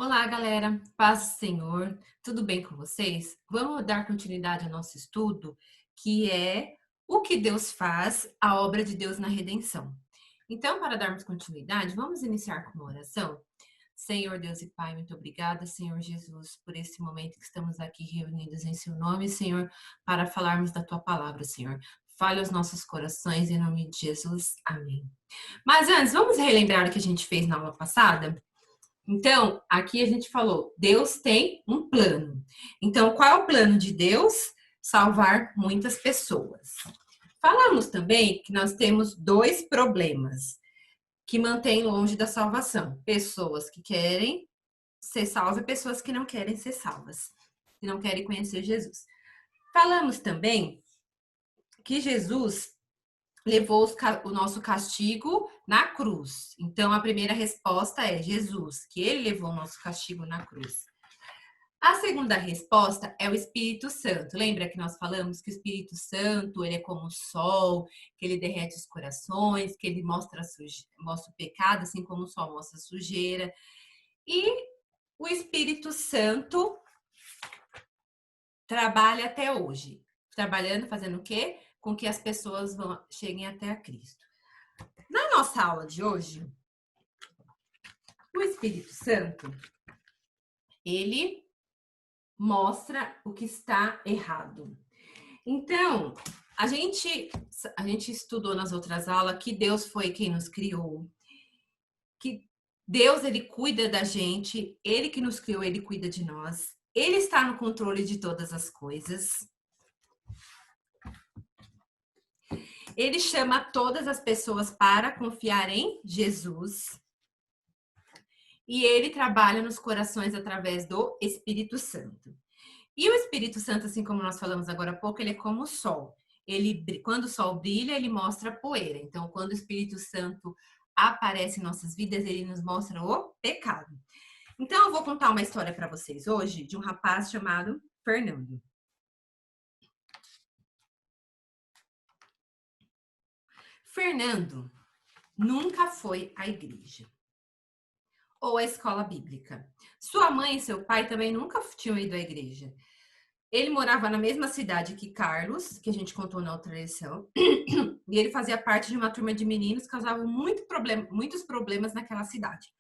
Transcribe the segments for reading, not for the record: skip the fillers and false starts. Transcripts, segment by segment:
Olá, galera. Paz do Senhor. Tudo bem com vocês? Vamos dar continuidade ao nosso estudo, que é o que Deus faz, a obra de Deus na redenção. Então, para darmos continuidade, vamos iniciar com uma oração. Senhor Deus e Pai, muito obrigada, Senhor Jesus, por esse momento que estamos aqui reunidos em seu nome, Senhor, para falarmos da tua palavra, Senhor. Fale os nossos corações em nome de Jesus. Amém. Mas antes, vamos relembrar o que a gente fez na aula passada? Então, aqui a gente falou, Deus tem um plano. Então, qual é o plano de Deus? Salvar muitas pessoas. Falamos também que nós temos dois problemas que mantêm longe da salvação: pessoas que querem ser salvas e pessoas que não querem ser salvas, que não querem conhecer Jesus. Falamos também que Jesus levou o nosso castigo na cruz. Então, a primeira resposta é Jesus, que ele levou o nosso castigo na cruz. A segunda resposta é o Espírito Santo. Lembra que nós falamos que o Espírito Santo, ele é como o sol, que ele derrete os corações, que ele mostra o pecado, assim como o sol mostra a sujeira. E o Espírito Santo trabalha até hoje. Trabalhando, fazendo o quê? Com que as pessoas cheguem até a Cristo. Na nossa aula de hoje, o Espírito Santo, ele mostra o que está errado. Então, a gente estudou nas outras aulas que Deus foi quem nos criou, que Deus, ele cuida da gente, ele que nos criou, ele cuida de nós, ele está no controle de todas as coisas. Ele chama todas as pessoas para confiar em Jesus. E ele trabalha nos corações através do Espírito Santo. E o Espírito Santo, assim como nós falamos agora há pouco, ele é como o sol. Quando o sol brilha, ele mostra poeira. Então, quando o Espírito Santo aparece em nossas vidas, ele nos mostra o pecado. Então, eu vou contar uma história para vocês hoje de um rapaz chamado Fernando. Fernando nunca foi à igreja ou à escola bíblica. Sua mãe e seu pai também nunca tinham ido à igreja. Ele morava na mesma cidade que Carlos, que a gente contou na outra lição, e ele fazia parte de uma turma de meninos que causavam muitos problemas naquela cidade.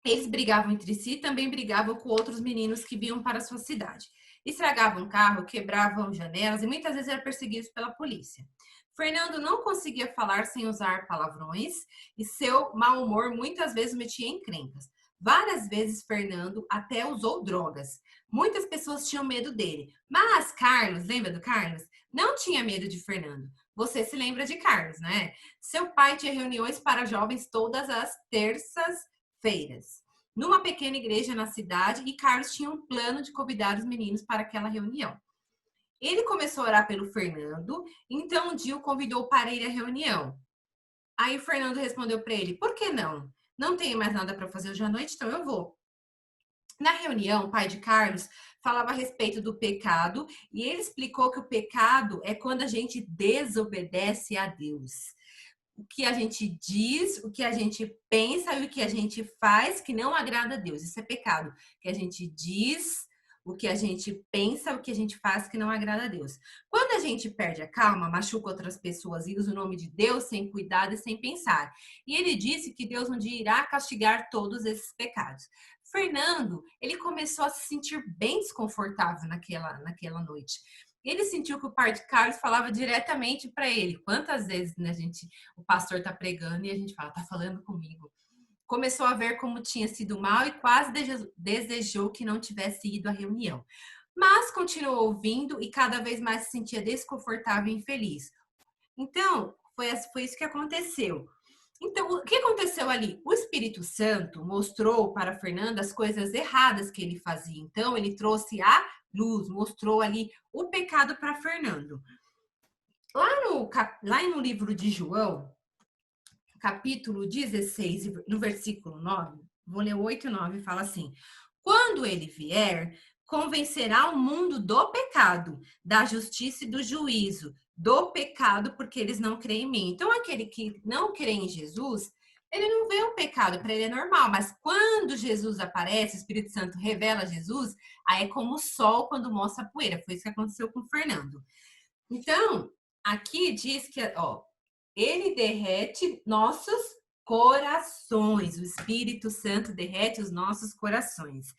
Eles brigavam entre si e também brigavam com outros meninos que vinham para a sua cidade. Estragavam carro, quebravam janelas e muitas vezes eram perseguidos pela polícia. Fernando não conseguia falar sem usar palavrões e seu mau humor muitas vezes metia em encrencas. Várias vezes Fernando até usou drogas. Muitas pessoas tinham medo dele. Mas Carlos, lembra do Carlos? Não tinha medo de Fernando. Você se lembra de Carlos, né? Seu pai tinha reuniões para jovens todas as terças-feiras, numa pequena igreja na cidade, e Carlos tinha um plano de convidar os meninos para aquela reunião. Ele começou a orar pelo Fernando, então um dia o convidou para ir à reunião. Aí o Fernando respondeu para ele: por que não? Não tenho mais nada para fazer hoje à noite, então eu vou. Na reunião, o pai de Carlos falava a respeito do pecado e ele explicou que o pecado é quando a gente desobedece a Deus. O que a gente diz, o que a gente pensa e o que a gente faz que não agrada a Deus. Isso é pecado. O que a gente diz, o que a gente pensa, o que a gente faz que não agrada a Deus. Quando a gente perde a calma, machuca outras pessoas e usa o nome de Deus sem cuidado e sem pensar. E ele disse que Deus um dia irá castigar todos esses pecados. Fernando, ele começou a se sentir bem desconfortável naquela noite. Ele sentiu que o pai de Carlos falava diretamente para ele. Quantas vezes, né, o pastor está pregando e a gente fala, tá falando comigo. Começou a ver como tinha sido mal e quase desejou que não tivesse ido à reunião. Mas continuou ouvindo e cada vez mais se sentia desconfortável e infeliz. Então, foi isso que aconteceu. Então, o que aconteceu ali? O Espírito Santo mostrou para Fernando as coisas erradas que ele fazia. Então, ele trouxe a luz, mostrou ali o pecado para Fernando. Lá no livro de João, capítulo 16, no versículo 9, vou ler 8 e 9, fala assim: quando ele vier, convencerá o mundo do pecado, da justiça e do juízo. Do pecado, porque eles não creem em mim. Então, aquele que não crê em Jesus, ele não vê o pecado, para ele é normal, mas quando Jesus aparece, o Espírito Santo revela Jesus, aí é como o sol quando mostra a poeira. Foi isso que aconteceu com o Fernando. Então, aqui diz que, ó, ele derrete nossos corações. O Espírito Santo derrete os nossos corações.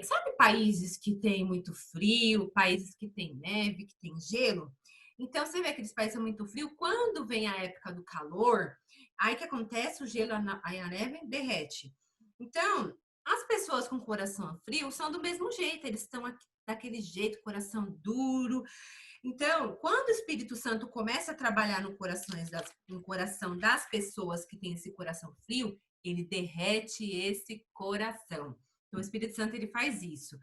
Sabe países que tem muito frio, países que tem neve, que tem gelo? Então, você vê aqueles países muito frio, quando vem a época do calor, aí que acontece, o gelo, aí a neve derrete. Então, as pessoas com coração frio são do mesmo jeito, eles estão daquele jeito, coração duro. Então, quando o Espírito Santo começa a trabalhar no coração das pessoas que têm esse coração frio, ele derrete esse coração. Então, o Espírito Santo, ele faz isso.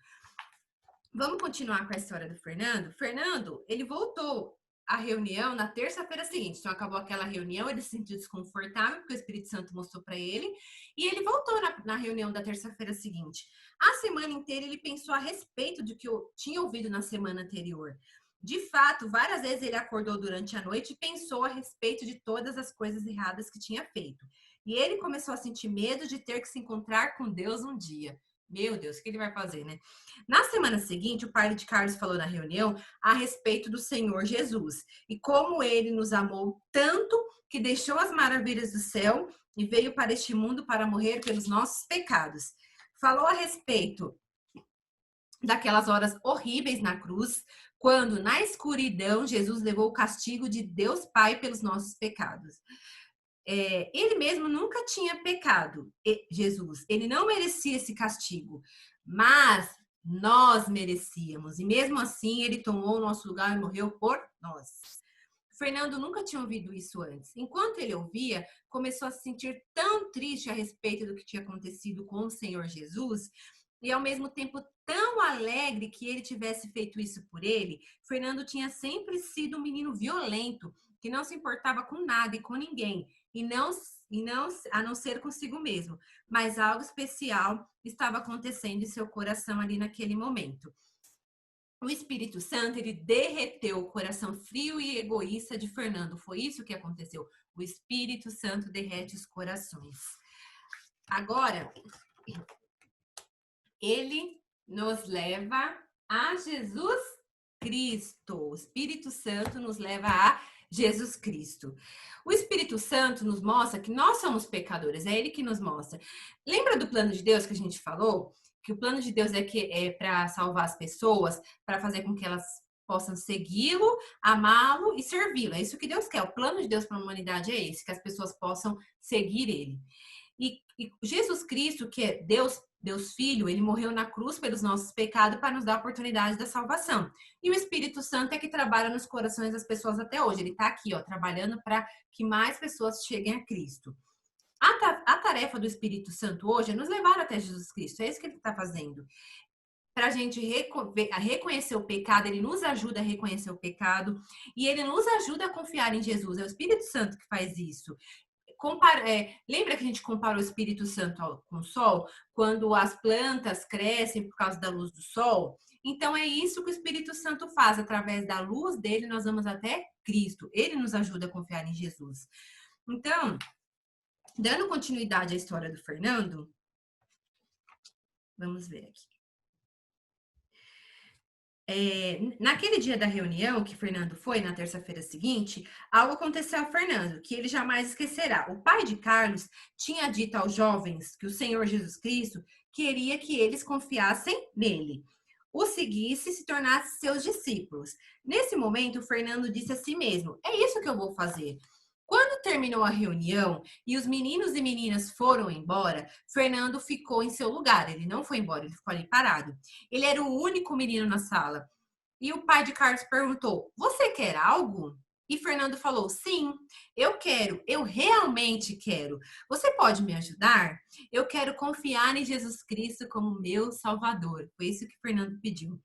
Vamos continuar com a história do Fernando? Fernando, ele voltou à reunião na terça-feira seguinte. Então, acabou aquela reunião, ele se sentiu desconfortável, porque o Espírito Santo mostrou para ele. E ele voltou na reunião da terça-feira seguinte. A semana inteira, ele pensou a respeito do que eu tinha ouvido na semana anterior. De fato, várias vezes ele acordou durante a noite e pensou a respeito de todas as coisas erradas que tinha feito. E ele começou a sentir medo de ter que se encontrar com Deus um dia. Meu Deus, o que ele vai fazer, né? Na semana seguinte, o pai de Carlos falou na reunião a respeito do Senhor Jesus e como ele nos amou tanto que deixou as maravilhas do céu e veio para este mundo para morrer pelos nossos pecados. Falou a respeito daquelas horas horríveis na cruz, quando na escuridão Jesus levou o castigo de Deus Pai pelos nossos pecados. Ele mesmo nunca tinha pecado, Jesus. Ele não merecia esse castigo, mas nós merecíamos. E mesmo assim, ele tomou o nosso lugar e morreu por nós. Fernando nunca tinha ouvido isso antes. Enquanto ele ouvia, começou a se sentir tão triste a respeito do que tinha acontecido com o Senhor Jesus, e ao mesmo tempo tão alegre que ele tivesse feito isso por ele. Fernando tinha sempre sido um menino violento, que não se importava com nada e com ninguém, a não ser consigo mesmo. Mas algo especial estava acontecendo em seu coração ali naquele momento. O Espírito Santo, ele derreteu o coração frio e egoísta de Fernando. Foi isso que aconteceu. O Espírito Santo derrete os corações. Agora, ele nos leva a Jesus Cristo. O Espírito Santo nos leva a Jesus Cristo. O Espírito Santo nos mostra que nós somos pecadores, é ele que nos mostra. Lembra do plano de Deus que a gente falou? Que o plano de Deus é para salvar as pessoas, para fazer com que elas possam segui-lo, amá-lo e servi-lo. É isso que Deus quer. O plano de Deus para a humanidade é esse, que as pessoas possam seguir ele. E Jesus Cristo, que é Deus Filho, ele morreu na cruz pelos nossos pecados para nos dar a oportunidade da salvação. E o Espírito Santo é que trabalha nos corações das pessoas até hoje. Ele está aqui, ó, trabalhando para que mais pessoas cheguem a Cristo. A tarefa do Espírito Santo hoje é nos levar até Jesus Cristo. É isso que ele está fazendo. Para a gente reconhecer o pecado, ele nos ajuda a reconhecer o pecado e ele nos ajuda a confiar em Jesus. É o Espírito Santo que faz isso. Lembra que a gente compara o Espírito Santo com o Sol? Quando as plantas crescem por causa da luz do Sol? Então, é isso que o Espírito Santo faz. Através da luz dele, nós vamos até Cristo. Ele nos ajuda a confiar em Jesus. Então, dando continuidade à história do Fernando, vamos ver aqui. Naquele dia da reunião que Fernando foi, na terça-feira seguinte, algo aconteceu a Fernando, que ele jamais esquecerá. O pai de Carlos tinha dito aos jovens que o Senhor Jesus Cristo queria que eles confiassem nele, o seguisse e se tornasse seus discípulos. Nesse momento, Fernando disse a si mesmo: é isso que eu vou fazer. Quando terminou a reunião e os meninos e meninas foram embora, Fernando ficou em seu lugar. Ele não foi embora, ele ficou ali parado. Ele era o único menino na sala. E o pai de Carlos perguntou: você quer algo? E Fernando falou: sim, eu quero, eu realmente quero. Você pode me ajudar? Eu quero confiar em Jesus Cristo como meu Salvador. Foi isso que Fernando pediu.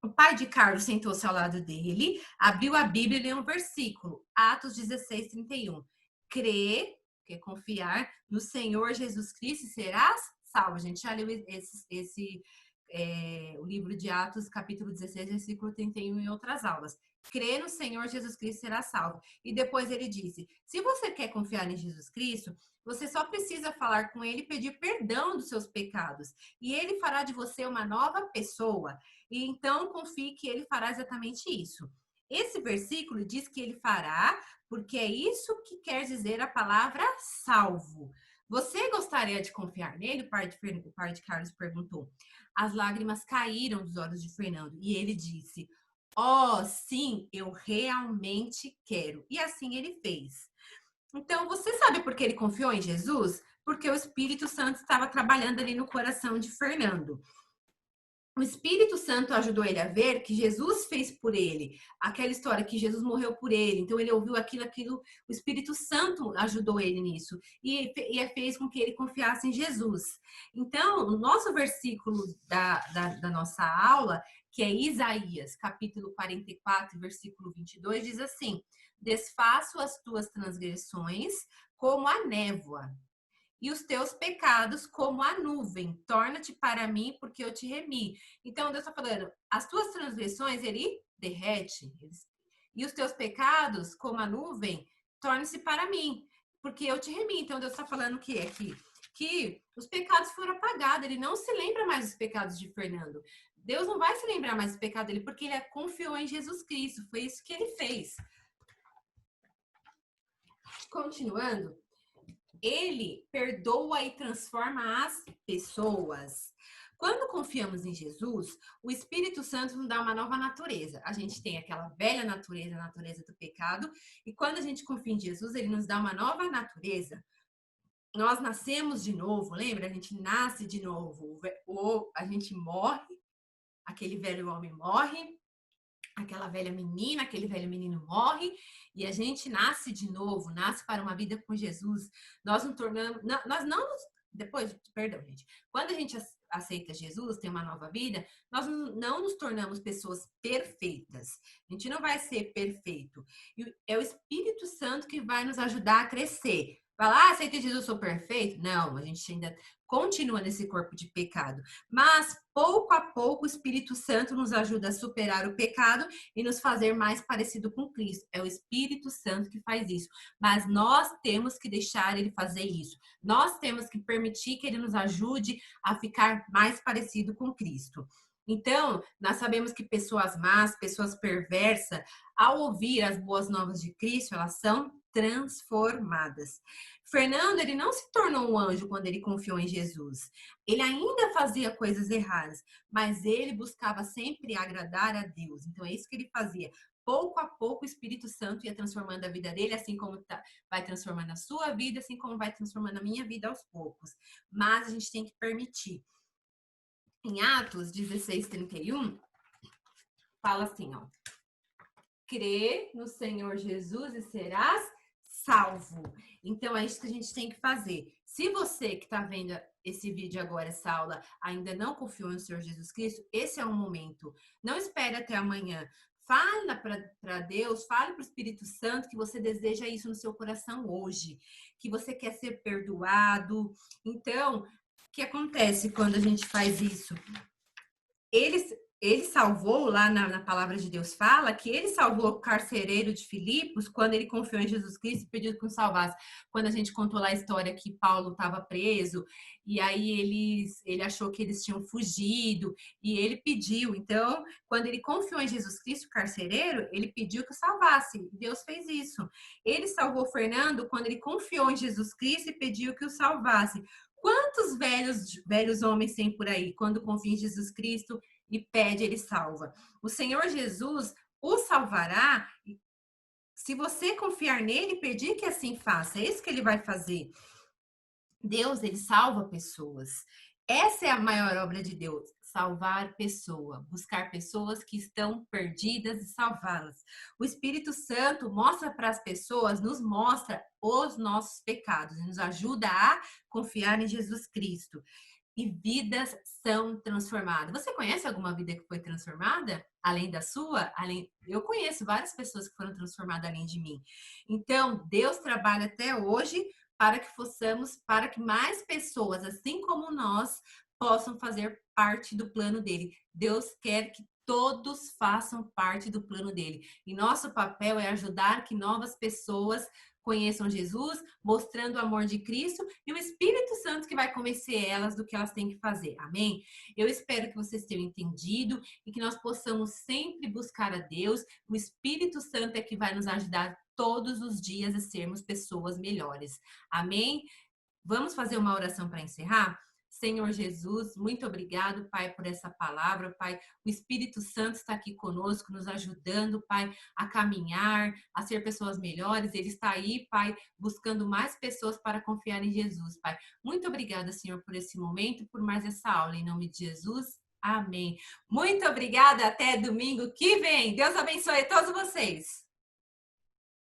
O pai de Carlos sentou-se ao lado dele, abriu a Bíblia e leu um versículo, Atos 16, 31. Crê, que é confiar no Senhor Jesus Cristo e serás salvo. A gente já leu o livro de Atos, capítulo 16, versículo 31 em outras aulas. crê no Senhor Jesus Cristo, será salvo. E depois ele disse, se você quer confiar em Jesus Cristo, você só precisa falar com ele e pedir perdão dos seus pecados. E ele fará de você uma nova pessoa. E então confie que ele fará exatamente isso. Esse versículo diz que ele fará, porque é isso que quer dizer a palavra salvo. Você gostaria de confiar nele? O pai de Carlos perguntou. As lágrimas caíram dos olhos de Fernando e ele disse: "Oh, sim, eu realmente quero." E assim ele fez. Então, você sabe por que ele confiou em Jesus? Porque o Espírito Santo estava trabalhando ali no coração de Fernando. O Espírito Santo ajudou ele a ver que Jesus fez por ele, aquela história que Jesus morreu por ele. Então ele ouviu aquilo, o Espírito Santo ajudou ele nisso e fez com que ele confiasse em Jesus. Então, o nosso versículo da nossa aula, que é Isaías, capítulo 44, versículo 22, diz assim: "Desfaço as tuas transgressões como a névoa, e os teus pecados como a nuvem. Torna-te para mim, porque eu te remi." Então, Deus está falando, as tuas transgressões, ele derrete. E os teus pecados, como a nuvem, torne-se para mim, porque eu te remi. Então, Deus está falando que aqui, que os pecados foram apagados. Ele não se lembra mais dos pecados de Fernando. Deus não vai se lembrar mais do pecado dele, porque ele confiou em Jesus Cristo. Foi isso que ele fez. Continuando, ele perdoa e transforma as pessoas. Quando confiamos em Jesus, o Espírito Santo nos dá uma nova natureza. A gente tem aquela velha natureza, a natureza do pecado, e quando a gente confia em Jesus, ele nos dá uma nova natureza. Nós nascemos de novo, lembra? A gente nasce de novo. Ou a gente morre, aquele velho homem morre, aquela velha menina, aquele velho menino morre e a gente nasce de novo, nasce para uma vida com Jesus. Nós não tornamos, nós não depois, perdão, gente. Quando a gente aceita Jesus, tem uma nova vida, nós não nos tornamos pessoas perfeitas. A gente não vai ser perfeito. E é o Espírito Santo que vai nos ajudar a crescer. Falar, aceitei Jesus, sou perfeito? Não, a gente ainda continua nesse corpo de pecado. Mas, pouco a pouco, o Espírito Santo nos ajuda a superar o pecado e nos fazer mais parecido com Cristo. É o Espírito Santo que faz isso. Mas nós temos que deixar ele fazer isso. Nós temos que permitir que ele nos ajude a ficar mais parecido com Cristo. Então, nós sabemos que pessoas más, pessoas perversas, ao ouvir as boas novas de Cristo, elas são transformadas. Fernando, ele não se tornou um anjo quando ele confiou em Jesus. Ele ainda fazia coisas erradas, mas ele buscava sempre agradar a Deus. Então, é isso que ele fazia. Pouco a pouco, o Espírito Santo ia transformando a vida dele, assim como vai transformando a sua vida, assim como vai transformando a minha vida aos poucos. Mas a gente tem que permitir. Em Atos 16:31, fala assim, ó: "Crê no Senhor Jesus e serás salvo." Então, é isso que a gente tem que fazer. Se você que está vendo esse vídeo agora, essa aula, ainda não confiou no Senhor Jesus Cristo, esse é o momento. Não espere até amanhã. Fala para Deus, fale para o Espírito Santo que você deseja isso no seu coração hoje, que você quer ser perdoado. Então, o que acontece quando a gente faz isso? Ele salvou, lá na palavra de Deus fala, que ele salvou o carcereiro de Filipos quando ele confiou em Jesus Cristo e pediu que o salvasse. Quando a gente contou lá a história que Paulo estava preso, e aí ele achou que eles tinham fugido, e ele pediu. Então, quando ele confiou em Jesus Cristo, o carcereiro, ele pediu que o salvasse. Deus fez isso. Ele salvou Fernando quando ele confiou em Jesus Cristo e pediu que o salvasse. Quantos velhos homens tem por aí, quando confia em Jesus Cristo e pede, ele salva? O Senhor Jesus o salvará se você confiar nele e pedir que assim faça. É isso que ele vai fazer. Deus, ele salva pessoas. Essa é a maior obra de Deus, salvar pessoa, buscar pessoas que estão perdidas e salvá-las. O Espírito Santo mostra para as pessoas, nos mostra os nossos pecados e nos ajuda a confiar em Jesus Cristo. E vidas são transformadas. Você conhece alguma vida que foi transformada? Além da sua? Eu conheço várias pessoas que foram transformadas além de mim. Então, Deus trabalha até hoje para que mais pessoas, assim como nós, possam fazer parte do plano dele. Deus quer que todos façam parte do plano dele. E nosso papel é ajudar que novas pessoas conheçam Jesus, mostrando o amor de Cristo e o Espírito Santo que vai convencer elas do que elas têm que fazer. Amém? Eu espero que vocês tenham entendido e que nós possamos sempre buscar a Deus. O Espírito Santo é que vai nos ajudar todos os dias a sermos pessoas melhores. Amém? Vamos fazer uma oração para encerrar? Senhor Jesus, muito obrigado, Pai, por essa palavra, Pai. O Espírito Santo está aqui conosco, nos ajudando, Pai, a caminhar, a ser pessoas melhores. Ele está aí, Pai, buscando mais pessoas para confiar em Jesus, Pai. Muito obrigada, Senhor, por esse momento, por mais essa aula. Em nome de Jesus, amém. Muito obrigada, até domingo que vem. Deus abençoe a todos vocês.